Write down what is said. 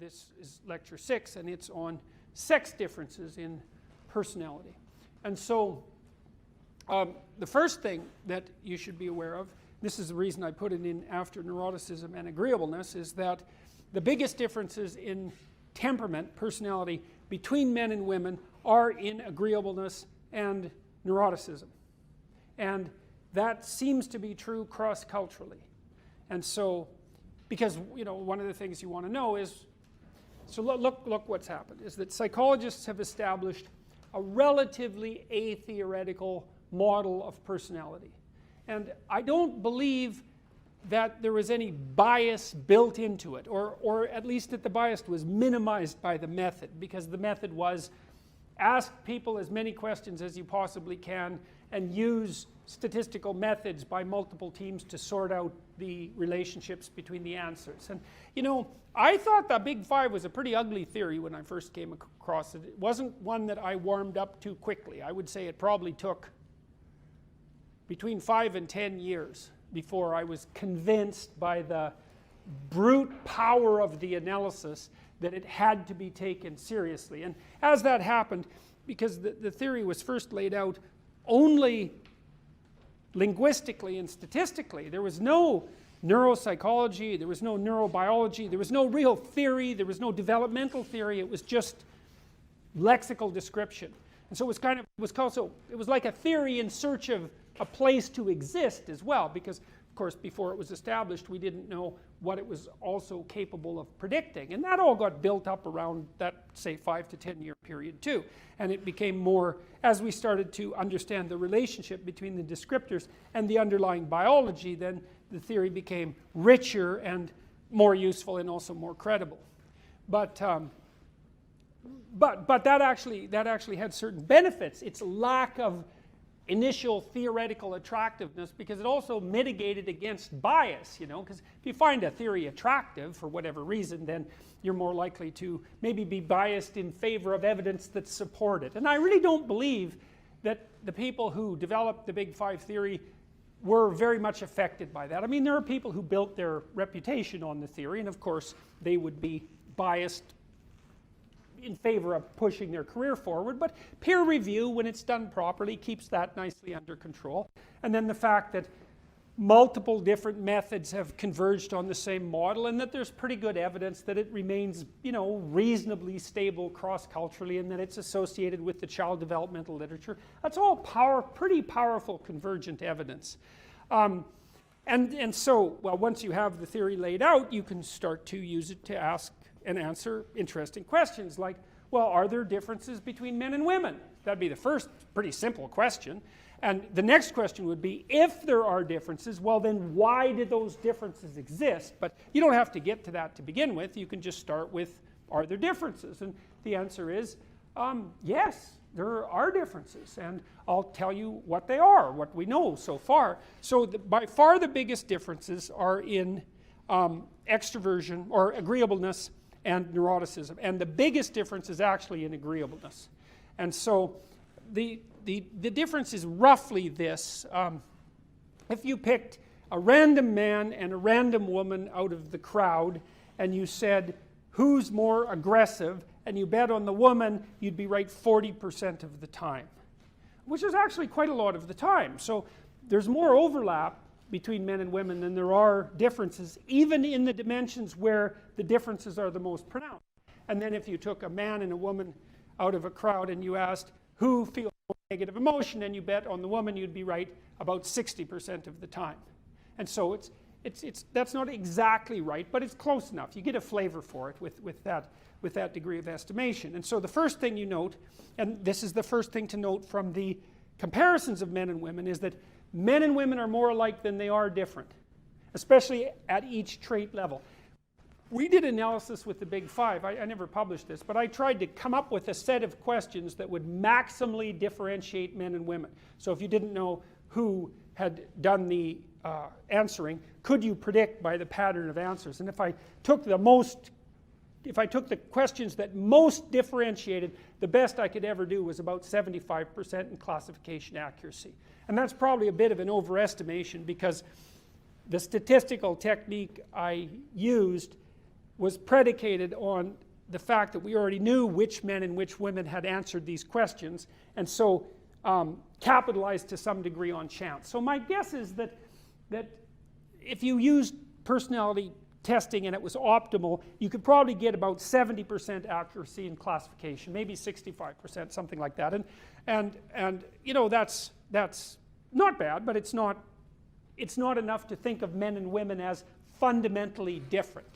this is lecture 6, and it's on sex differences in personality. And so the first thing that you should be aware of, this is the reason I put it in after neuroticism and agreeableness, is that the biggest differences in temperament, personality, between men and women are in agreeableness and neuroticism. And that seems to be true cross-culturally. And so, because, you know, one of the things you want to know is, so look what's happened, is that psychologists have established a relatively atheoretical model of personality. And I don't believe that there was any bias built into it, or at least that the bias was minimized by the method, because the method was ask people as many questions as you possibly can and use statistical methods by multiple teams to sort out the relationships between the answers. And you know, I thought the Big Five was a pretty ugly theory when I first came across it. It wasn't one that I warmed up to quickly. I would say it probably took between 5 and 10 years before I was convinced by the brute power of the analysis that it had to be taken seriously. And as that happened, because the theory was first laid out only linguistically and statistically, there was no neuropsychology, there was no neurobiology, there was no real theory, there was no developmental theory, it was just lexical description. And so it was kind of, it was like a theory in search of a place to exist as well, because of course before it was established we didn't know what it was also capable of predicting, and that all got built up around that, say, 5 to 10 year period too. And it became more, as we started to understand the relationship between the descriptors and the underlying biology, then the theory became richer and more useful and also more credible. But that actually had certain benefits. Its lack of initial theoretical attractiveness, because it also mitigated against bias, you know, because if you find a theory attractive for whatever reason, then you're more likely to maybe be biased in favor of evidence that support it. And I really don't believe that the people who developed the Big Five theory were very much affected by that. I mean, there are people who built their reputation on the theory, and of course they would be biased in favor of pushing their career forward, but peer review, when it's done properly, keeps that nicely under control. And then the fact that multiple different methods have converged on the same model, and that there's pretty good evidence that it remains, you know, reasonably stable cross-culturally, and that it's associated with the child developmental literature. That's all pretty powerful convergent evidence. And so, well, once you have the theory laid out, you can start to use it to ask and answer interesting questions like, well, are there differences between men and women? That'd be the first pretty simple question. And the next question would be, if there are differences, well then why did those differences exist? But you don't have to get to that to begin with. You can just start with, are there differences? And the answer is, yes, there are differences. And I'll tell you what they are, what we know so far. So by far the biggest differences are in extroversion or agreeableness and neuroticism, and the biggest difference is actually in agreeableness. And so the difference is roughly this. If you picked a random man and a random woman out of the crowd and you said who's more aggressive, and you bet on the woman, you'd be right 40% of the time, which is actually quite a lot of the time. So there's more overlap between men and women than there are differences, even in the dimensions where the differences are the most pronounced. And then if you took a man and a woman out of a crowd and you asked who feels negative emotion, and you bet on the woman, you'd be right about 60% of the time. And so that's not exactly right, but it's close enough. You get a flavor for it with that degree of estimation. And so the first thing you note, and this is the first thing to note from the comparisons of men and women, is that men and women are more alike than they are different, especially at each trait level. We did analysis with the Big Five. I never published this, but I tried to come up with a set of questions that would maximally differentiate men and women. So if you didn't know who had done the answering, could you predict by the pattern of answers? And if I took the questions that most differentiated, the best I could ever do was about 75% in classification accuracy. And that's probably a bit of an overestimation, because the statistical technique I used was predicated on the fact that we already knew which men and which women had answered these questions, and so capitalized to some degree on chance. So my guess is that if you used personality testing and it was optimal, you could probably get about 70% accuracy in classification, maybe 65%, something like that. And you know, that's not bad, but it's not enough to think of men and women as fundamentally different.